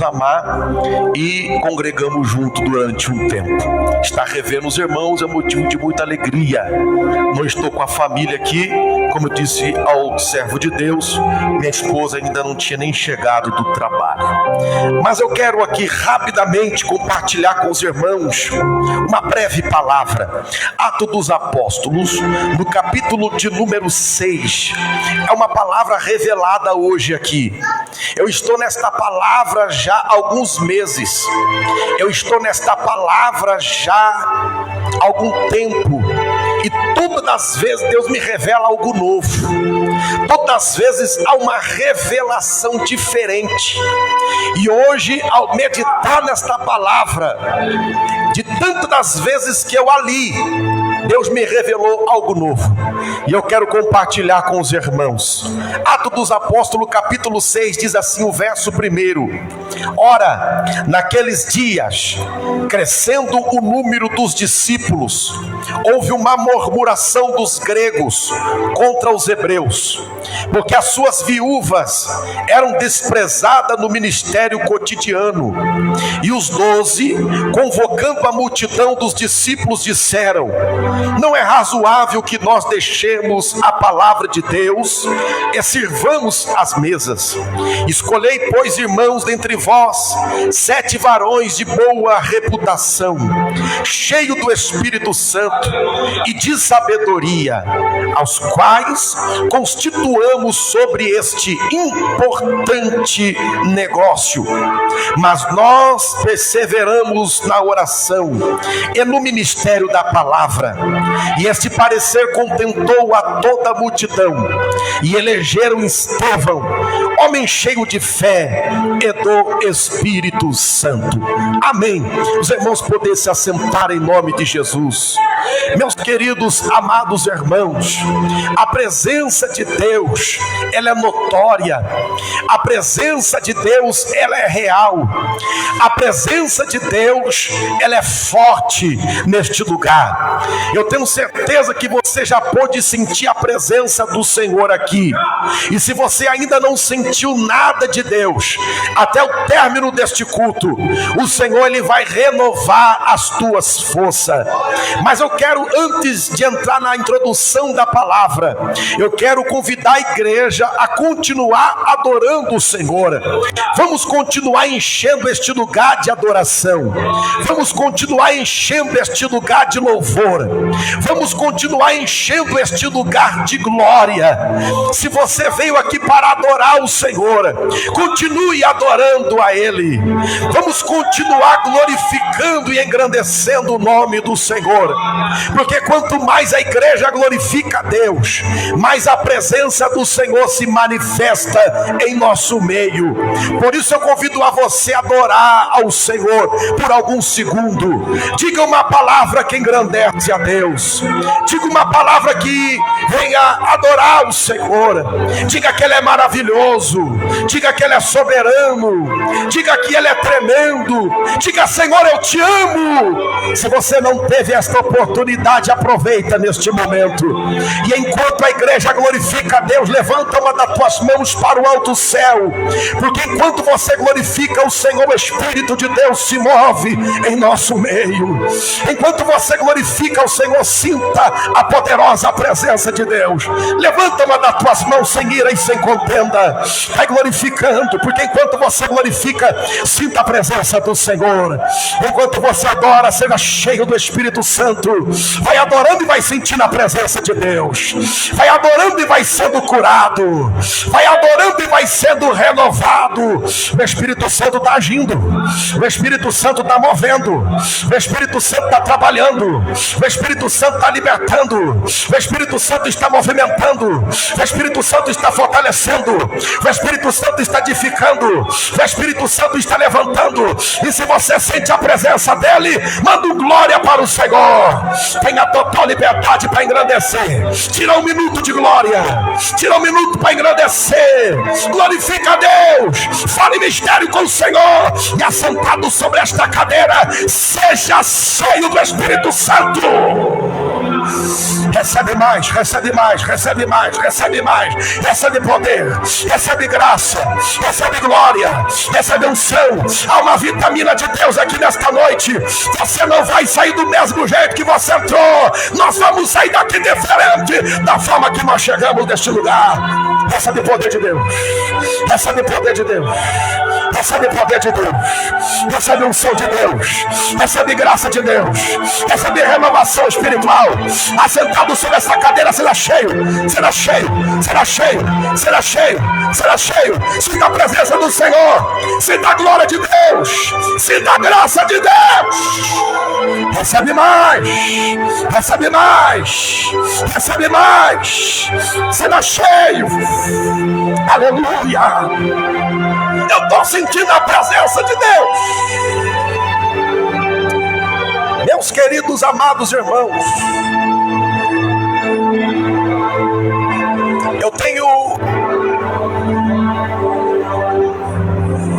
amar e congregamos junto durante um tempo. Estar revendo os irmãos é motivo de muita alegria. Não estou com a família aqui, como eu disse ao servo de Deus, minha esposa ainda não tinha nem chegado do trabalho. Mas eu quero aqui rapidamente compartilhar com os irmãos uma breve palavra. Atos dos Apóstolos, no capítulo de número 6. É uma palavra revelada hoje aqui. Eu estou nesta palavra já há alguns meses. Eu estou nesta palavra já há algum tempo. E todas as vezes Deus me revela algo novo. Todas as vezes há uma revelação diferente. E hoje, ao meditar nesta palavra, de tantas das vezes que eu a li, Deus me revelou algo novo. E eu quero compartilhar com os irmãos. Atos dos Apóstolos, capítulo 6, diz assim o verso 1: Ora, naqueles dias, crescendo o número dos discípulos, houve uma murmuração dos gregos contra os hebreus, porque as suas viúvas eram desprezadas no ministério cotidiano. E os 12, convocando a multidão dos discípulos, disseram: não é razoável que nós deixemos a palavra de Deus e sirvamos as mesas. Escolhei, pois, irmãos, dentre vós 7 varões de boa reputação, cheios do Espírito Santo e de sabedoria, aos quais constituamos sobre este importante negócio. Mas nós perseveramos na oração e no ministério da palavra. E este parecer contentou a toda a multidão, e elegeram Estevão, homem cheio de fé e do Espírito Santo. Amém. Os irmãos podem se assentar em nome de Jesus. Meus queridos, amados irmãos, a presença de Deus, ela é notória. A presença de Deus, ela é real. A presença de Deus, ela é forte neste lugar. Eu tenho certeza que você já pôde sentir a presença do Senhor aqui. E se você ainda não sentiu nada de Deus, até o término deste culto, o Senhor, Ele vai renovar as tuas forças. Mas eu quero, antes de entrar na introdução da palavra, eu quero convidar a igreja a continuar adorando o Senhor. Vamos continuar enchendo este lugar de adoração. Vamos continuar enchendo este lugar de louvor. Vamos continuar enchendo este lugar de glória. Se você veio aqui para adorar o Senhor, continue adorando a Ele. Vamos continuar glorificando e engrandecendo o nome do Senhor, porque quanto mais a igreja glorifica a Deus, mais a presença do Senhor se manifesta em nosso meio. Por isso eu convido a você a adorar ao Senhor por alguns segundos. Diga uma palavra que engrandece a Deus. Diga uma palavra que venha adorar o Senhor. Diga que Ele é maravilhoso. Diga que Ele é soberano. Diga que Ele é tremendo. Diga: Senhor, eu te amo. Se você não teve esta oportunidade, aproveita neste momento. E enquanto a igreja glorifica a Deus, levanta uma das tuas mãos para o alto céu, porque enquanto você glorifica o Senhor, o Espírito de Deus se move em nosso meio. Enquanto você glorifica o Senhor, sinta a poderosa presença de Deus. Levanta uma das tuas mãos sem ira e sem contenda. Vai glorificando, porque enquanto você glorifica, sinta a presença do Senhor. Enquanto você adora, seja cheio do Espírito Santo. Vai adorando e vai sentindo a presença de Deus. Vai adorando e vai sendo curado. Vai adorando e vai sendo renovado. O Espírito Santo está agindo. O Espírito Santo está movendo. O Espírito Santo está trabalhando. O Espírito Santo está libertando. O Espírito Santo está movimentando. O Espírito Santo está fortalecendo. O Espírito Santo está edificando. O Espírito Santo está levantando. E se você sente a presença dele, manda um glória para o Senhor. Tenha total liberdade para engrandecer. Tira um minuto de glória. Tira um minuto para engrandecer. Glorifica a Deus. Fale mistério com o Senhor. E assentado sobre esta cadeira, seja cheio do Espírito Santo. Recebe mais, recebe mais, recebe mais, recebe mais. Recebe poder, recebe graça, recebe glória, recebe unção. Há uma vitamina de Deus aqui nesta noite. Você não vai sair do mesmo jeito que você entrou. Nós vamos sair daqui diferente da forma que nós chegamos neste lugar. Recebe poder de Deus, recebe poder de Deus, recebe poder de Deus, recebe unção de Deus, recebe graça de Deus, recebe renovação espiritual. Assentado sobre essa cadeira será cheio, será cheio, será cheio, será cheio, será cheio. Sinta a presença do Senhor, sinta a glória de Deus, sinta a graça de Deus. Recebe mais, recebe mais, recebe mais. Será cheio. Aleluia. Eu estou sentindo a presença de Deus. Meus queridos amados irmãos, eu tenho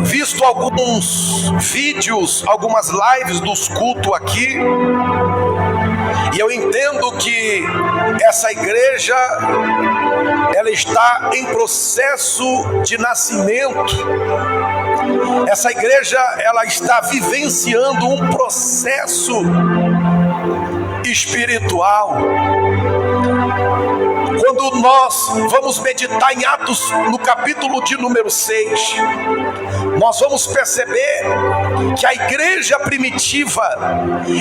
visto alguns vídeos, algumas lives dos cultos aqui, e eu entendo que essa igreja, ela está em processo de nascimento. Essa igreja, ela está vivenciando um processo espiritual. Quando nós vamos meditar em Atos, no capítulo de número 6, nós vamos perceber que a igreja primitiva,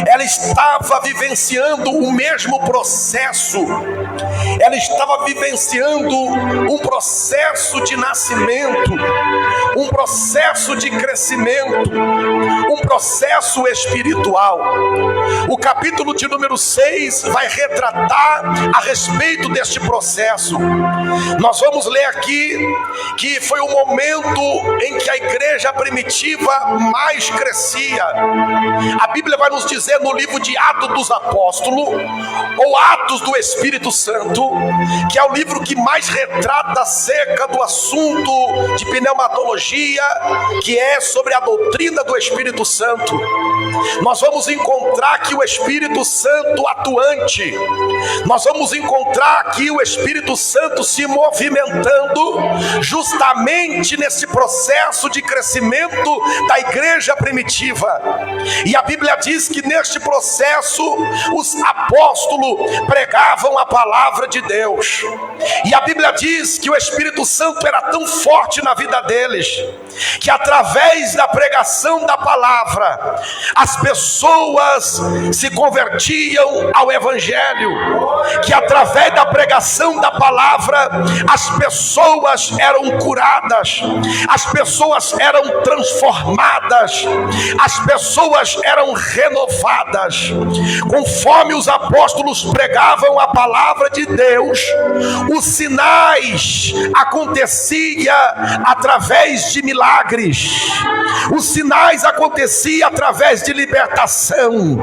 ela estava vivenciando o mesmo processo. Ela estava vivenciando um processo de nascimento, um processo de crescimento, um processo espiritual. O capítulo de número 6 vai retratar a respeito deste processo. Nós vamos ler aqui que foi o momento em que a igreja primitiva mais crescia. A Bíblia vai nos dizer no livro de Atos dos Apóstolos, ou Atos do Espírito Santo, que é o livro que mais retrata acerca do assunto de pneumatologia, que é sobre a doutrina do Espírito Santo. Nós vamos encontrar aqui o Espírito Santo atuante. Nós vamos encontrar aqui o Espírito Santo se movimentando justamente nesse processo de crescimento da igreja primitiva. E a Bíblia diz que neste processo os apóstolos pregavam a palavra de Deus. E a Bíblia diz que o Espírito Santo era tão forte na vida deles, que através da pregação da palavra, as pessoas se convertiam ao Evangelho, que através da pregação da palavra, as pessoas eram curadas, as pessoas eram transformadas, as pessoas eram renovadas. Conforme os apóstolos pregavam a palavra de Deus, os sinais aconteciam através de milagres, os sinais aconteciam através de libertação,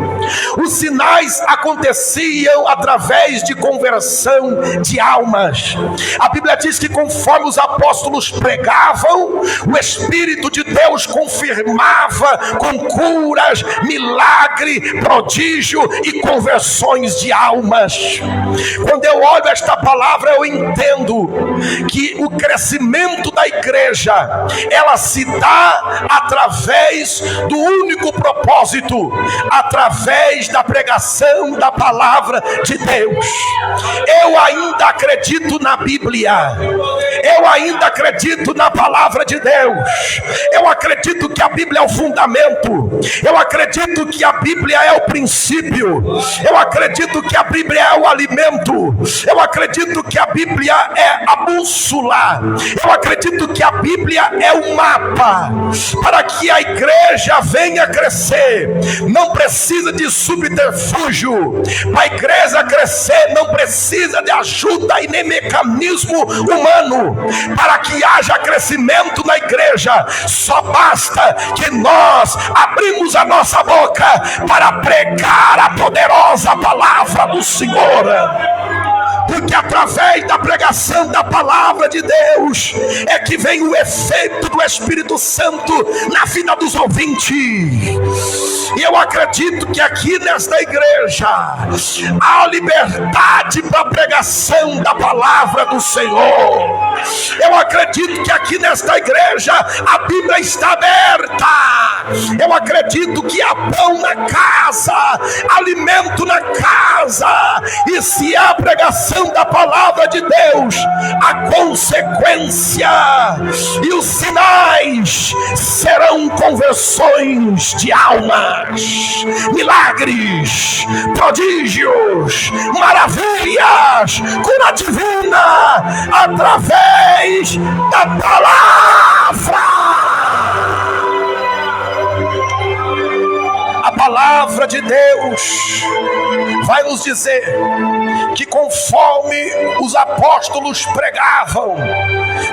os sinais aconteciam através de conversão de almas. A Bíblia diz que conforme os apóstolos pregavam, o Espírito de Deus confirmava com curas, milagre, prodígio e conversões de almas. Quando eu olho esta palavra, eu entendo que o crescimento da igreja, ela se dá através do único propósito, através da pregação da palavra de Deus. Eu ainda acredito na Bíblia, eu ainda acredito na palavra de Deus, eu acredito que a Bíblia é o fundamento, eu acredito que a Bíblia é o princípio, eu acredito que a Bíblia é o alimento, eu acredito que a Bíblia é a bússola, eu acredito que a Bíblia é o mapa. Para que a igreja venha crescer, não precisa de subterfúgio. Para a igreja crescer, não precisa de ajuda e nem mecanismo humano. Para que haja crescimento na igreja, só basta que nós abrimos a nossa boca para pregar a poderosa palavra do Senhor. porque através da pregação da palavra de Deus é que vem o efeito do Espírito Santo na vida dos ouvintes. E eu acredito que aqui nesta igreja há liberdade para a pregação da palavra do Senhor. Eu acredito que aqui nesta igreja a Bíblia está aberta. Eu acredito que há pão na casa, alimento na casa. E se há pregação da palavra de Deus, a consequência e os sinais serão conversões de almas, milagres, prodígios, maravilhas, cura divina através da palavra. A palavra de Deus vai nos dizer que conforme os apóstolos pregavam,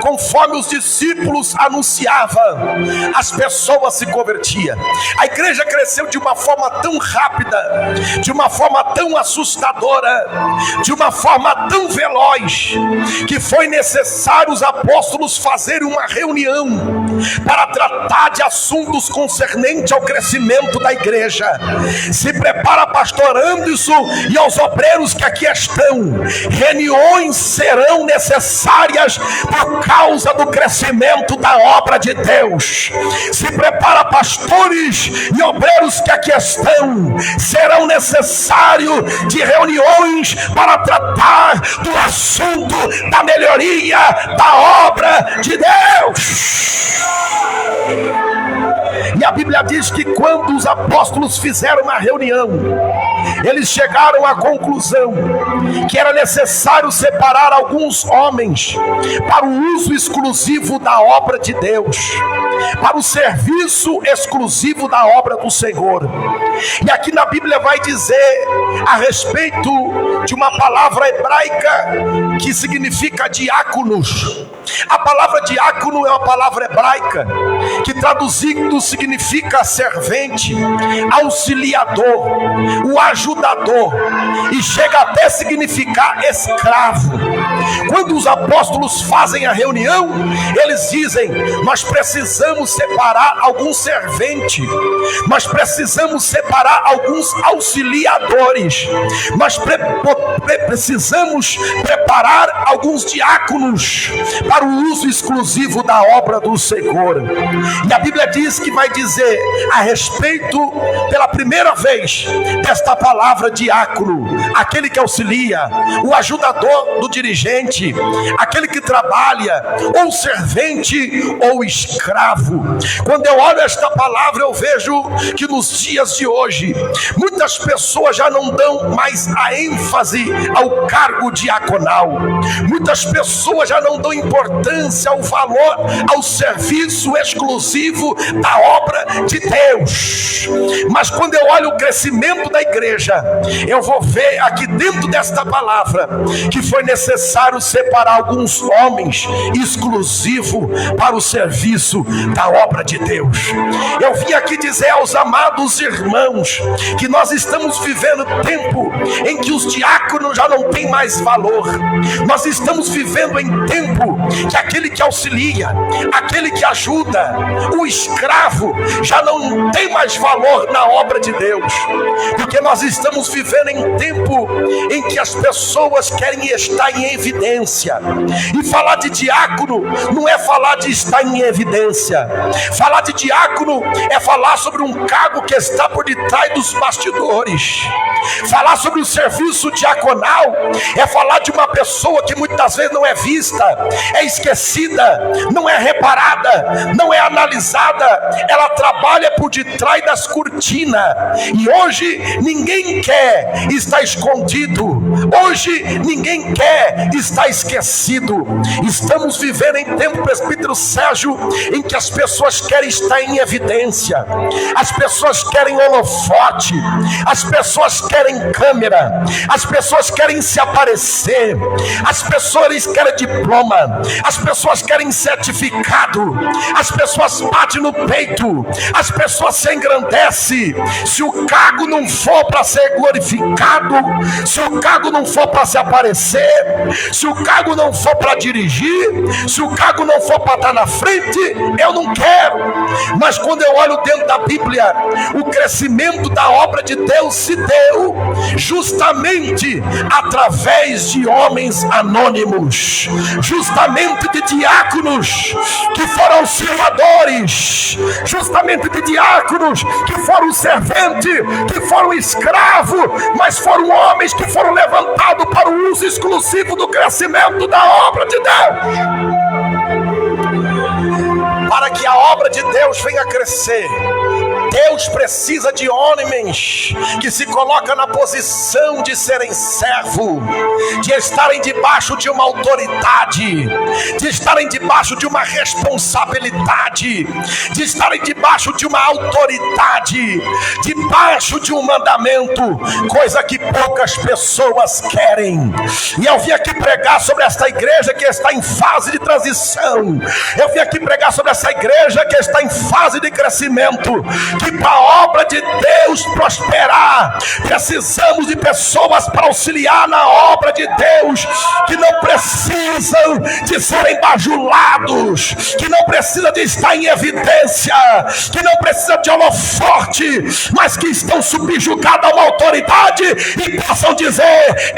conforme os discípulos anunciavam, as pessoas se convertiam. A igreja cresceu de uma forma tão rápida, de uma forma tão assustadora, de uma forma tão veloz, que foi necessário os apóstolos fazerem uma reunião para tratar de assuntos concernentes ao crescimento da igreja. Se prepara, pastor Anderson, e aos obreiros que aqui estão. Reuniões serão necessárias por causa do crescimento da obra de Deus. Se prepara, pastores e obreiros que aqui estão. Serão necessários de reuniões para tratar do assunto da melhoria da obra de Deus. E a Bíblia diz que quando os apóstolos fizeram uma reunião, eles chegaram à conclusão que era necessário separar alguns homens para o uso exclusivo da obra de Deus, para o serviço exclusivo da obra do Senhor. E aqui na Bíblia vai dizer a respeito de uma palavra hebraica que significa diáconos. A palavra diácono é uma palavra hebraica que traduzindo significa servente, auxiliador, o ajudador, e chega até a significar escravo. Quando os apóstolos fazem a reunião, eles dizem: nós precisamos separar alguns serventes, nós precisamos separar alguns auxiliadores, nós precisamos preparar alguns diáconos para o uso exclusivo da obra do Senhor. E a Bíblia diz que vai dizer a respeito, pela primeira vez, desta palavra diácono, aquele que auxilia, o ajudador do dirigente, aquele que trabalha, ou servente ou escravo. Quando eu olho esta palavra, eu vejo que nos dias de hoje, muitas pessoas já não dão mais a ênfase ao cargo diaconal. Muitas pessoas já não dão importância ao valor, ao serviço exclusivo da obra de Deus. Mas quando eu olho o crescimento da igreja, eu vou ver aqui dentro desta palavra que foi necessário separar alguns homens exclusivos para o serviço da obra de Deus. Eu vim aqui dizer aos amados irmãos que nós estamos vivendo tempo em que os diáconos já não têm mais valor. Nós estamos vivendo em tempo que aquele que auxilia, aquele que ajuda, o escravo já não tem mais valor na obra de Deus, porque nós estamos vivendo em tempo em que as pessoas querem estar em evidência. E falar de diácono não é falar de estar em evidência. Falar de diácono é falar sobre um cargo que está por detrás dos bastidores. Falar sobre o serviço diaconal é falar de uma pessoa que muitas vezes não é vista, é esquecida, não é reparada, não é analisada. Ela trabalha por detrás das cortinas. E hoje ninguém quer estar escondido. Hoje ninguém quer estar esquecido. Estamos vivendo em tempo, presbítero Sérgio, em que as pessoas querem estar em evidência. As pessoas querem holofote. As pessoas querem câmera. As pessoas querem se aparecer. As pessoas querem diploma. as pessoas querem certificado, as pessoas batem no peito, as pessoas se engrandecem. Se o cargo não for para ser glorificado, se o cargo não for para se aparecer, se o cargo não for para dirigir, se o cargo não for para estar na frente, eu não quero. Mas quando eu olho dentro da Bíblia, o crescimento da obra de Deus se deu justamente através de homens anônimos, justamente de diáconos que foram auxiliadores, justamente de diáconos que foram serventes, que foram escravos, mas foram homens que foram levantados para o uso exclusivo do crescimento da obra de Deus. Para que a obra de Deus venha a crescer, Deus precisa de homens que se colocam na posição de serem servo, de estarem debaixo de uma autoridade, de estarem debaixo de uma responsabilidade, de estarem debaixo de uma autoridade, debaixo de um mandamento, coisa que poucas pessoas querem. E eu vim aqui pregar sobre esta igreja que está em fase de transição. Eu vim aqui pregar sobre essa igreja que está em fase de crescimento, que para a obra de Deus prosperar, precisamos de pessoas para auxiliar na obra de Deus, que não precisam de serem bajulados, que não precisam de estar em evidência, que não precisam de holofote, mas que estão subjugados a uma autoridade e possam dizer: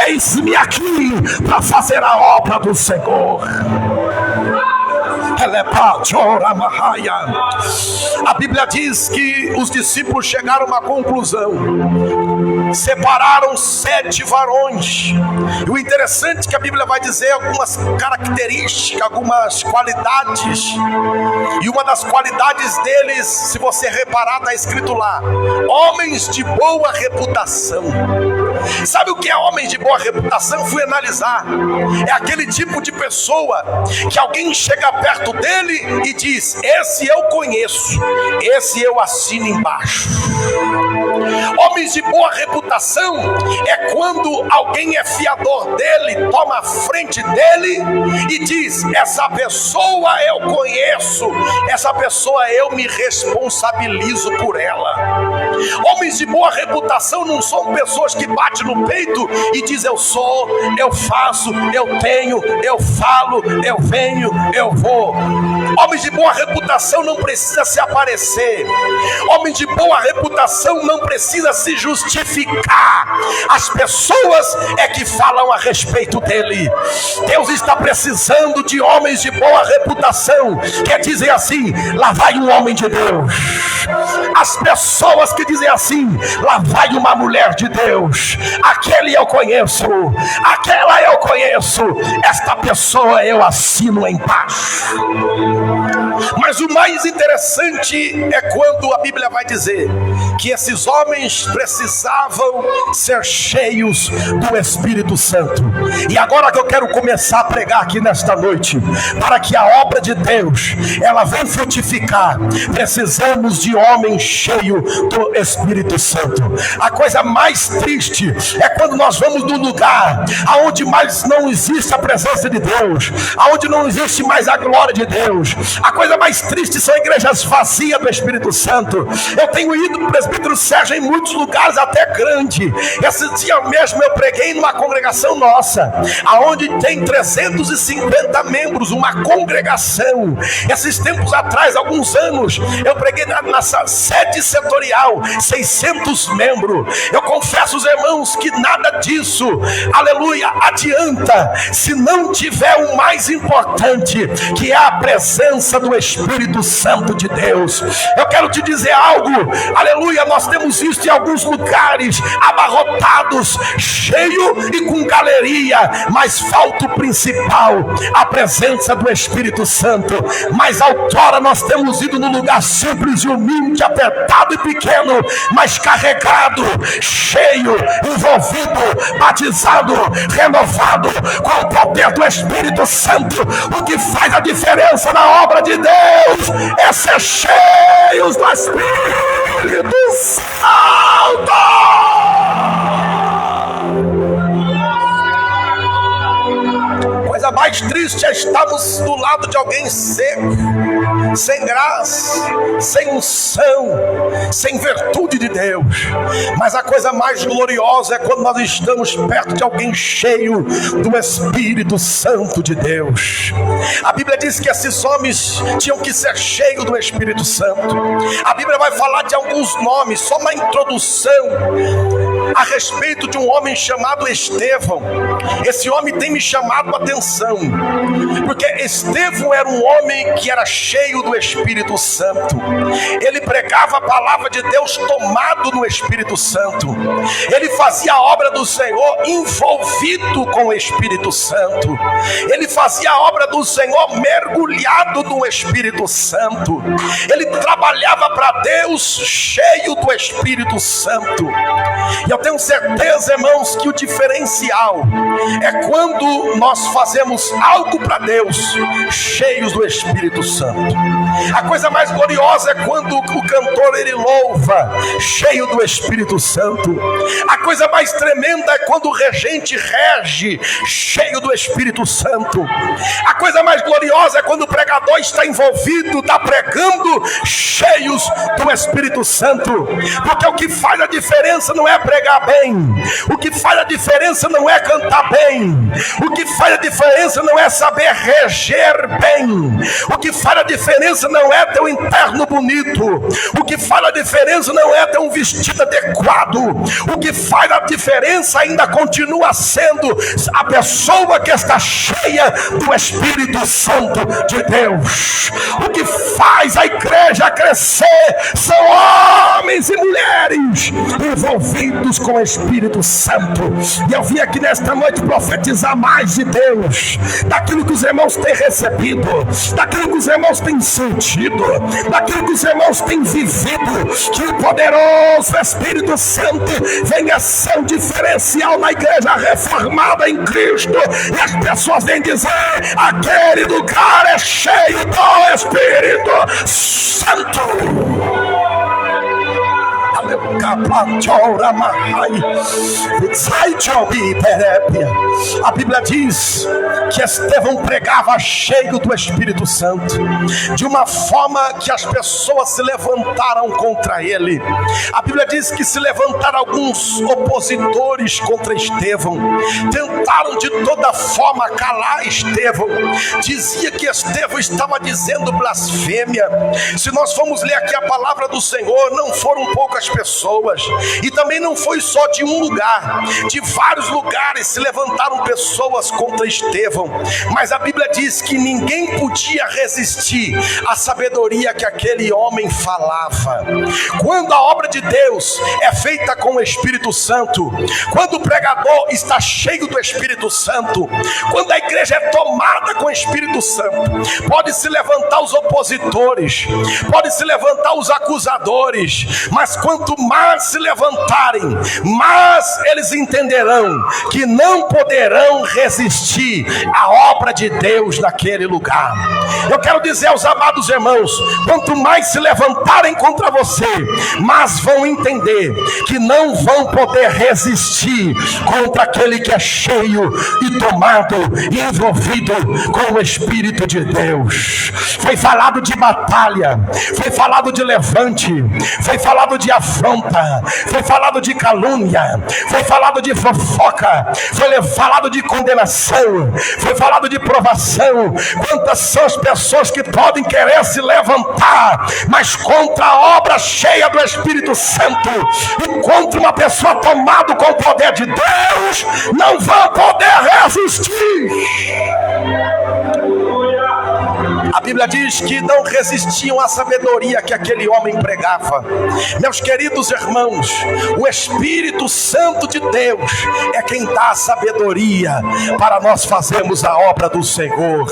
eis-me aqui para fazer a obra do Senhor. A Bíblia diz que os discípulos chegaram a uma conclusão: separaram 7 varões. E o interessante é que a Bíblia vai dizer algumas características, algumas qualidades. E uma das qualidades deles, se você reparar, está escrito lá: homens de boa reputação. Sabe o que é homens de boa reputação? Fui analisar. É aquele tipo de pessoa que alguém chega perto dele e diz: esse eu conheço, esse eu assino embaixo. Homens de boa reputação é quando alguém é fiador dele, toma a frente dele e diz: essa pessoa eu conheço, essa pessoa eu me responsabilizo por ela. Homens de boa reputação não são pessoas que batem no peito e dizem: eu sou, eu faço, eu tenho, eu falo, eu venho, eu vou. Homens de boa reputação não precisa se aparecer. Homens de boa reputação não precisa se justificar. As pessoas é que falam a respeito dele. Deus está precisando de homens de boa reputação que dizem assim: lá vai um homem de Deus. As pessoas que dizem assim: lá vai uma mulher de Deus. Aquele eu conheço, aquela eu conheço, esta pessoa eu assino embaixo. Mas o mais interessante é quando a Bíblia vai dizer que esses homens precisavam ser cheios do Espírito Santo. E agora que eu quero começar a pregar aqui nesta noite, para que a obra de Deus ela venha frutificar, precisamos de homens cheios do Espírito Santo. A coisa mais triste é quando nós vamos num lugar aonde mais não existe a presença de Deus, aonde não existe mais a glória de Deus. A coisa mais triste são igrejas vazias do Espírito Santo. Eu tenho ido para o presbítero Sérgio em muitos lugares, até grande. Esse dia mesmo eu preguei numa congregação nossa, aonde tem 350 membros, uma congregação. Esses tempos atrás, alguns anos, eu preguei na sede setorial, 600 membros. Eu confesso, os irmãos, que nada disso, aleluia, adianta se não tiver o mais importante, que é a presença do Espírito Santo de Deus. Eu quero te dizer algo, aleluia, nós temos visto em alguns lugares abarrotados, cheio e com galeria, mas falta o principal, a presença do Espírito Santo. Mas outrora nós temos ido num lugar simples e humilde, apertado e pequeno, mas carregado, cheio, envolvido, batizado, renovado com o poder do Espírito Santo. O que faz a diferença na obra de Deus é ser cheios do Espírito Santo. Coisa mais triste é estarmos do lado de alguém seco, sem graça, sem unção, sem virtude de Deus. Mas a coisa mais gloriosa é quando nós estamos perto de alguém cheio do Espírito Santo de Deus. A Bíblia diz que esses homens tinham que ser cheios do Espírito Santo. A Bíblia vai falar de alguns nomes, só uma introdução a respeito de um homem chamado Estevão. Esse homem tem me chamado a atenção, porque Estevão era um homem que era cheio do Espírito Santo. Ele pregava a palavra de Deus tomado no Espírito Santo. Ele fazia a obra do Senhor envolvido com o Espírito Santo. Ele fazia a obra do Senhor mergulhado no Espírito Santo. Ele trabalhava para Deus cheio do Espírito Santo. E eu tenho certeza, irmãos, que o diferencial é quando nós fazemos algo para Deus cheios do Espírito Santo. A coisa mais gloriosa é quando o cantor ele louva cheio do Espírito Santo. A coisa mais tremenda é quando o regente rege cheio do Espírito Santo. A coisa mais gloriosa é quando o pregador está envolvido, está pregando cheios do Espírito Santo. Porque o que faz a diferença não é pregar bem, o que faz a diferença não é cantar bem, o que faz a diferença não é saber reger bem, o que faz a diferença não é ter um interno bonito, o que faz a diferença não é ter um vestido adequado, o que faz a diferença ainda continua sendo a pessoa que está cheia do Espírito Santo de Deus. O que faz a igreja crescer são homens e mulheres envolvidos com o Espírito Santo. E eu vim aqui nesta noite profetizar mais de Deus, daquilo que os irmãos têm recebido, daquilo que os irmãos têm sentido, daquilo que os irmãos têm vivido, que o poderoso Espírito Santo venha ser um diferencial na igreja reformada em Cristo. E as pessoas vêm dizer: aquele lugar é cheio do Espírito Santo. A Bíblia diz que Estevão pregava cheio do Espírito Santo, de uma forma que as pessoas se levantaram contra ele. A Bíblia diz que se levantaram alguns opositores contra Estevão, tentaram de toda forma calar Estevão. Dizia que Estevão estava dizendo blasfêmia. Se nós formos ler aqui a palavra do Senhor, não foram poucas pessoas, e também não foi só de um lugar, de vários lugares se levantaram pessoas contra Estevão. Mas a Bíblia diz que ninguém podia resistir à sabedoria que aquele homem falava. Quando a obra de Deus é feita com o Espírito Santo, quando o pregador está cheio do Espírito Santo, quando a igreja é tomada com o Espírito Santo, pode se levantar os opositores, pode se levantar os acusadores, mas quanto mais se levantarem, mais eles entenderão que não poderão resistir à obra de Deus naquele lugar. Eu quero dizer aos amados irmãos, quanto mais se levantarem contra você, mais vão entender que não vão poder resistir contra aquele que é cheio e tomado e envolvido com o Espírito de Deus. Foi falado de batalha, foi falado de levante, foi falado de afronta, foi falado de calúnia, foi falado de fofoca, foi falado de condenação, foi falado de provação. Quantas são as pessoas que podem querer se levantar, mas contra a obra cheia do Espírito Santo e contra uma pessoa tomada com o poder de Deus, não vão poder resistir. A Bíblia diz que não resistiam à sabedoria que aquele homem pregava. Meus queridos irmãos, o Espírito Santo de Deus é quem dá a sabedoria para nós fazermos a obra do Senhor.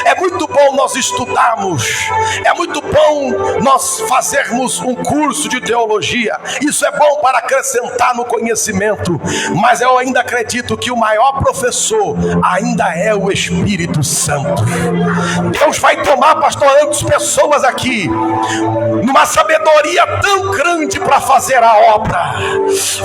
É muito bom nós estudarmos, é muito bom nós fazermos um curso de teologia. Isso é bom para acrescentar no conhecimento, mas eu ainda acredito que o maior professor ainda é o Espírito Santo. Deus vai tomar, pastor Antos, pessoas aqui numa sabedoria tão grande para fazer a obra.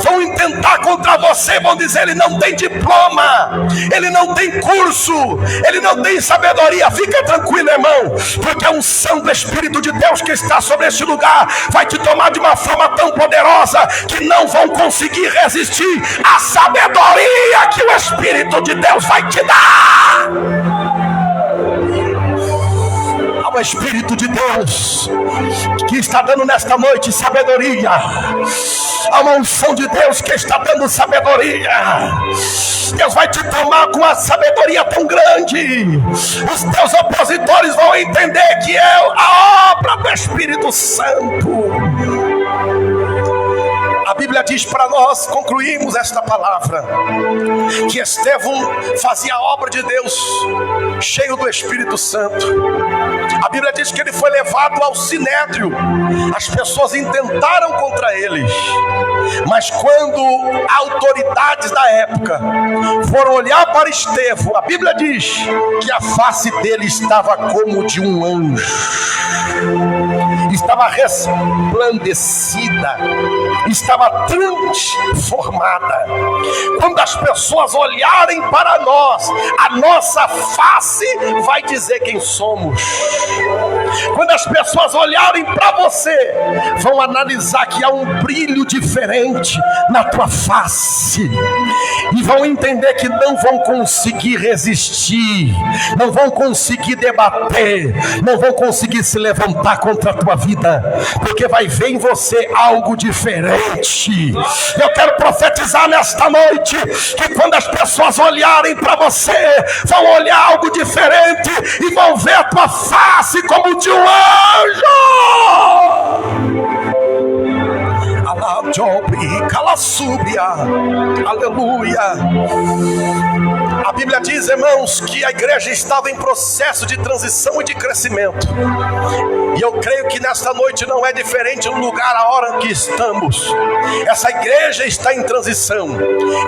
Vão intentar contra você, vão dizer: ele não tem diploma, ele não tem curso, ele não tem sabedoria. Fica tranquilo, irmão, porque a unção do Espírito de Deus que está sobre este lugar vai te tomar de uma forma tão poderosa que não vão conseguir resistir à sabedoria que o Espírito de Deus vai te dar. Ao Espírito de Deus que está dando nesta noite sabedoria, há uma unção de Deus que está dando sabedoria. Deus vai te tomar com uma sabedoria tão grande, os teus opositores vão entender que é a obra do Espírito Santo. A Bíblia diz para nós, concluímos esta palavra, que Estevão fazia a obra de Deus cheio do Espírito Santo. A Bíblia diz que ele foi levado ao sinédrio. As pessoas intentaram contra ele, mas quando autoridades da época foram olhar para Estevão, a Bíblia diz que a face dele estava como de um anjo, estava resplandecida, estava transformada. Quando as pessoas olharem para nós, a nossa face vai dizer quem somos. Quando as pessoas olharem para você, vão analisar que há um brilho diferente na tua face e vão entender que não vão conseguir resistir, não vão conseguir debater, não vão conseguir se levantar contra a tua vida, porque vai ver em você algo diferente. Eu quero profetizar nesta noite que quando as pessoas olharem para você, vão olhar algo diferente e vão ver a tua face como de um anjo. Aleluia. A Bíblia diz, irmãos, que a igreja estava em processo de transição e de crescimento. E eu creio que nesta noite não é diferente no lugar, a hora que estamos. Essa igreja está em transição.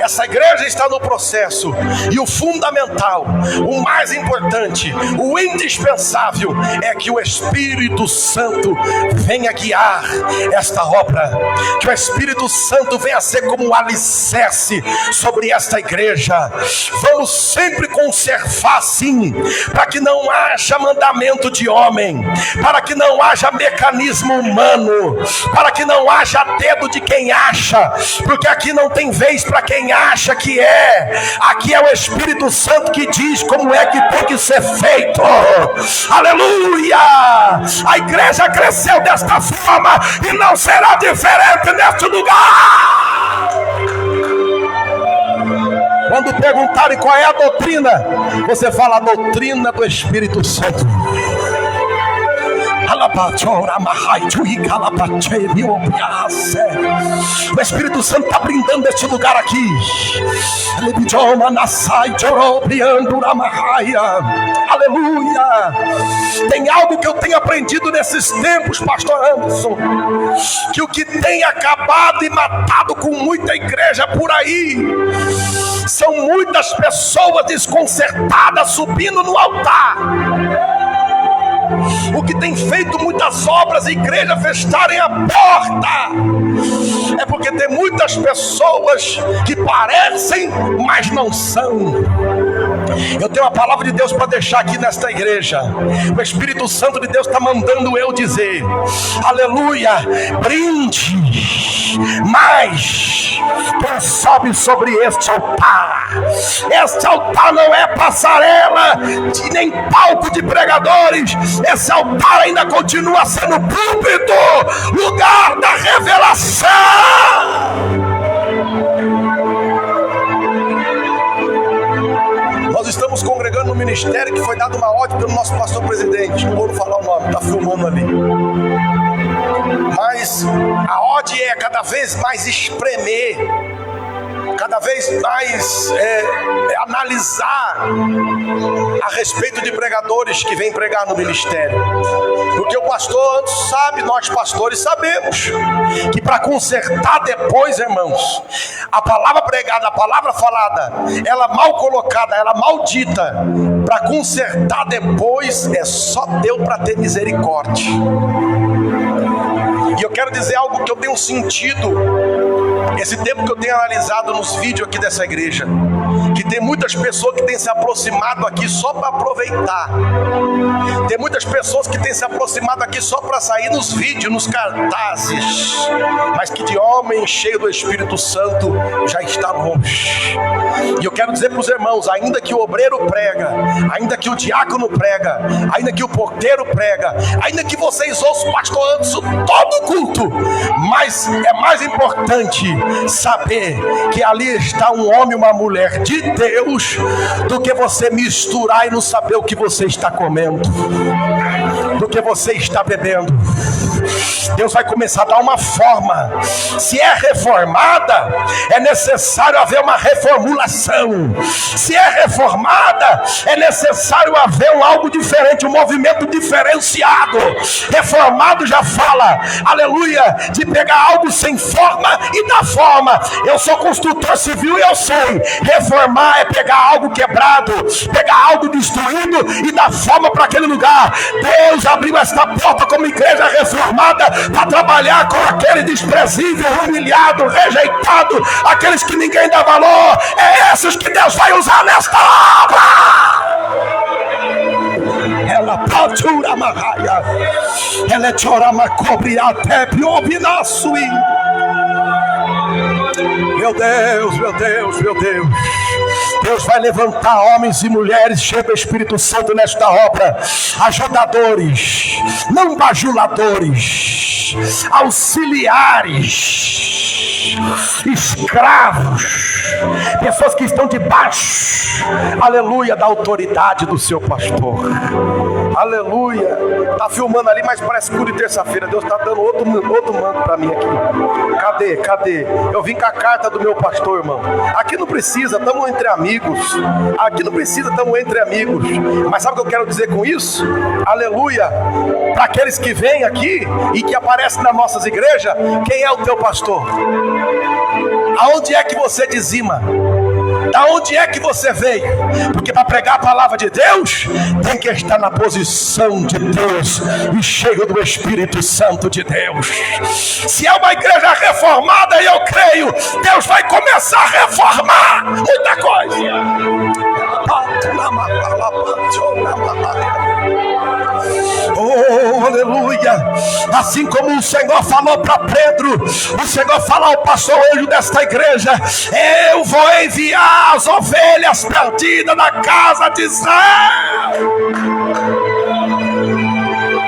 Essa igreja está no processo. E o fundamental, o mais importante, o indispensável é que o Espírito Santo venha guiar esta obra. Que o Espírito Santo venha ser como um alicerce sobre esta igreja. Vamos sempre conservar sim, para que não haja mandamento de homem, para que não haja mecanismo humano, para que não haja dedo de quem acha, porque aqui não tem vez para quem acha que é. Aqui é o Espírito Santo que diz como é que tem que ser feito. Aleluia! A igreja cresceu desta forma e não será diferente neste lugar. Quando perguntarem qual é a doutrina, você fala: a doutrina do Espírito Santo. O Espírito Santo está brindando este lugar aqui. Aleluia. Tem algo que eu tenho aprendido nesses tempos, pastor Anderson, que o que tem acabado e matado com muita igreja por aí são muitas pessoas desconcertadas subindo no altar. O que tem feito muitas obras e igrejas fecharem a porta é porque tem muitas pessoas que parecem, mas não são. Eu tenho uma palavra de Deus para deixar aqui nesta igreja. O Espírito Santo de Deus está mandando eu dizer: aleluia, brinde, mas quem sobe sobre este altar, este altar não é passarela nem palco de pregadores. Esse altar ainda continua sendo púlpito, lugar da revelação. Nós estamos congregando no ministério que foi dado uma ordem pelo nosso pastor presidente. Não vou falar o nome, está filmando ali. Mas a ordem é cada vez mais espremer, cada vez mais analisar a respeito de pregadores que vêm pregar no ministério. Porque o pastor antes sabe, nós pastores sabemos, que para consertar depois, irmãos, a palavra pregada, a palavra falada, ela mal colocada, ela maldita, para consertar depois é só Deus para ter misericórdia. E eu quero dizer algo que eu tenho sentido esse tempo que eu tenho analisado nos vídeos aqui dessa igreja, que tem muitas pessoas que têm se aproximado aqui só para aproveitar. Tem muitas pessoas que têm se aproximado aqui só para sair nos vídeos, nos cartazes, mas que de homem cheio do Espírito Santo já está longe. E eu quero dizer para os irmãos, ainda que o obreiro prega, ainda que o diácono prega, ainda que o porteiro prega, ainda que vocês ouçam o pastor Anderson todo culto, mas é mais importante saber que ali está um homem e uma mulher de Deus, do que você misturar e não saber o que você está comendo, do que você está bebendo. Deus vai começar a dar uma forma. Se é reformada, é necessário haver uma reformulação. Se é reformada, é necessário haver algo diferente, um movimento diferenciado. Reformado já fala, aleluia, de pegar algo sem forma e dar forma. Eu sou construtor civil e eu sei, reformar é pegar algo quebrado, pegar algo destruído e dar forma para aquele lugar. Deus abriu esta porta como igreja reformada para trabalhar com aquele desprezível, humilhado, rejeitado, aqueles que ninguém dá valor. É esses que Deus vai usar nesta obra. Ela patura marraia, ela é chorama cobre até piobinaçui. Meu Deus, meu Deus, meu Deus. Deus vai levantar homens e mulheres cheios do Espírito Santo nesta obra, ajudadores, não bajuladores, auxiliares, escravos, pessoas que estão debaixo, aleluia, da autoridade do seu pastor. Aleluia. Tá filmando ali, mas parece culto de terça-feira. Deus está dando outro manto para mim aqui. Cadê? Eu vim com a carta do meu pastor, irmão. Aqui não precisa, estamos entre amigos. Aqui não precisa, estamos entre amigos. Mas sabe o que eu quero dizer com isso? Aleluia. Para aqueles que vêm aqui e que aparecem nas nossas igrejas, quem é o teu pastor? Aonde é que você dizima? Da onde é que você veio? Porque para pregar a palavra de Deus, tem que estar na posição de Deus e cheio do Espírito Santo de Deus. Se é uma igreja reformada, eu creio, Deus vai começar a reformar muita coisa. Oh, aleluia. Assim como o Senhor falou para Pedro, o Senhor falou ao pastor anjo desta igreja: eu vou enviar as ovelhas perdidas na casa de Israel.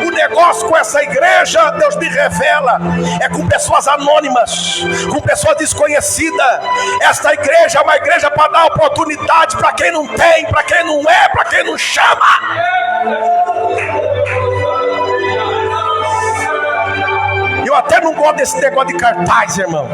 O negócio com essa igreja, Deus me revela, é com pessoas anônimas, com pessoas desconhecidas. Esta igreja é uma igreja para dar oportunidade para quem não tem, para quem não é, para quem não chama. Eu até não gosto desse negócio de cartaz, irmão.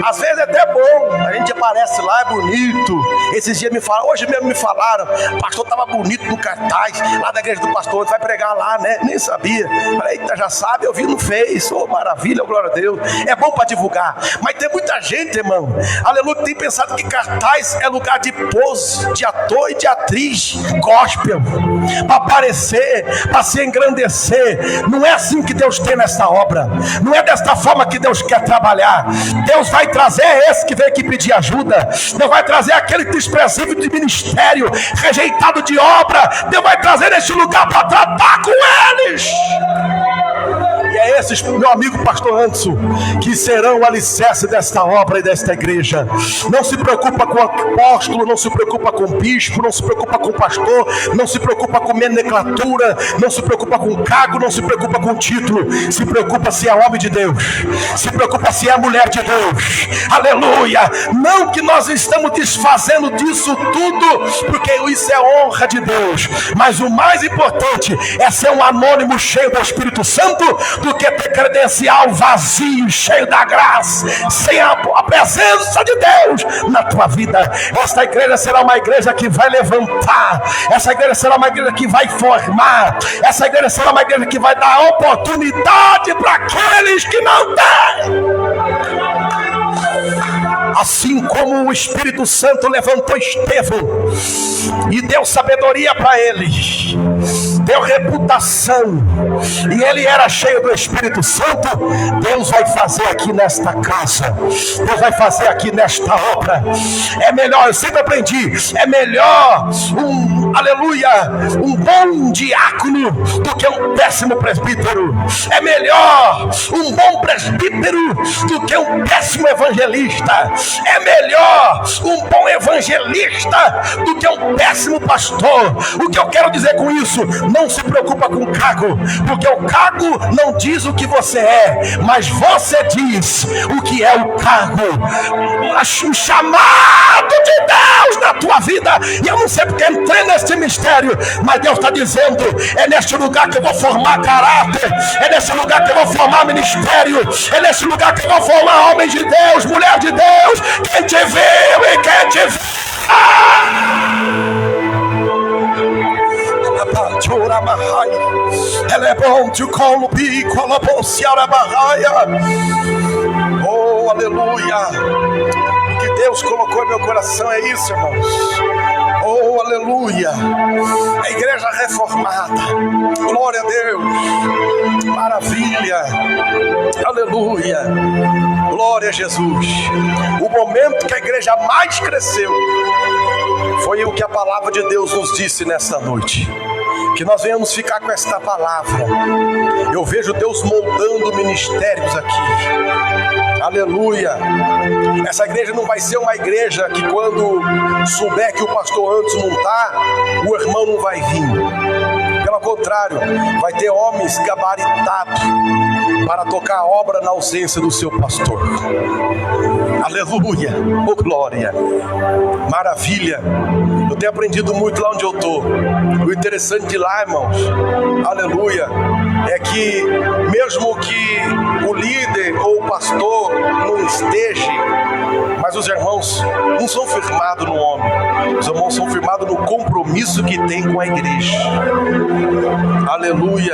Às vezes é até bom, a gente aparece lá, é bonito. Esses dias me falaram, hoje mesmo me falaram, o pastor estava bonito no cartaz, lá da igreja do pastor, vai pregar lá, né? Nem sabia. Falei, eita, já sabe, eu vi no Face, oh, maravilha, glória a Deus. É bom para divulgar, mas tem muita gente, irmão, aleluia, que tem pensado que cartaz é lugar de pose, de ator e de atriz gospel, para aparecer, para se engrandecer. Não é assim que Deus tem nessa obra. Não é desta forma que Deus quer trabalhar. Deus vai trazer esse que veio aqui pedir ajuda. Deus vai trazer aquele desprezível de ministério, rejeitado de obra. Deus vai trazer neste lugar para tratar com eles. E é esses, meu amigo pastor Anderson, que serão o alicerce desta obra e desta igreja. Não se preocupa com o apóstolo, não se preocupa com o bispo, não se preocupa com o pastor, não se preocupa com nomenclatura, não se preocupa com cargo, não se preocupa com título. Se preocupa se é homem de Deus, se preocupa se é mulher de Deus. Aleluia. Não que nós estamos desfazendo disso tudo, porque isso é honra de Deus, mas o mais importante é ser um anônimo cheio do Espírito Santo, do que ter credencial vazio, cheio da graça, sem a presença de Deus na tua vida. Esta igreja será uma igreja que vai levantar, essa igreja será uma igreja que vai formar, essa igreja será uma igreja que vai dar oportunidade para aqueles que não têm. Assim como o Espírito Santo levantou Estevão e deu sabedoria para ele, deu reputação, e ele era cheio do Espírito Santo, Deus vai fazer aqui nesta casa, Deus vai fazer aqui nesta obra. É melhor, eu sempre aprendi, é melhor um bom diácono do que um péssimo presbítero. É melhor um bom presbítero do que um péssimo evangelista. É melhor um bom evangelista do que um péssimo pastor. O que eu quero dizer com isso? Não se preocupa com o cargo, porque o cargo não diz o que você é, mas você diz o que é o cargo. O chamado de Deus na tua vida. E eu não sei porque entrei nesse mistério, mas Deus está dizendo: é neste lugar que eu vou formar caráter, é nesse lugar que eu vou formar ministério, é nesse lugar que eu vou formar homens de Deus, mulher de Deus. Quem te viu e quem te viu. Ela é bom de colubi, colabociara barraia. Oh, aleluia. O que Deus colocou em meu coração é isso, irmãos. Oh, aleluia. A igreja reformada. Glória a Deus. Maravilha. Aleluia. Glória a Jesus. O momento que a igreja mais cresceu foi o que a palavra de Deus nos disse nesta noite. Que nós venhamos ficar com esta palavra. Eu vejo Deus moldando ministérios aqui. Aleluia. Essa igreja não vai ser uma igreja que quando souber que o pastor antes não está, o irmão não vai vir. Pelo contrário, vai ter homens gabaritados para tocar a obra na ausência do seu pastor. Aleluia. Oh, glória. Maravilha. Eu tenho aprendido muito lá onde eu estou. O interessante de lá, irmãos, aleluia, é que mesmo que o líder ou o pastor não esteja, mas os irmãos não são firmados no homem, os irmãos são firmados no compromisso que tem com a igreja. Aleluia.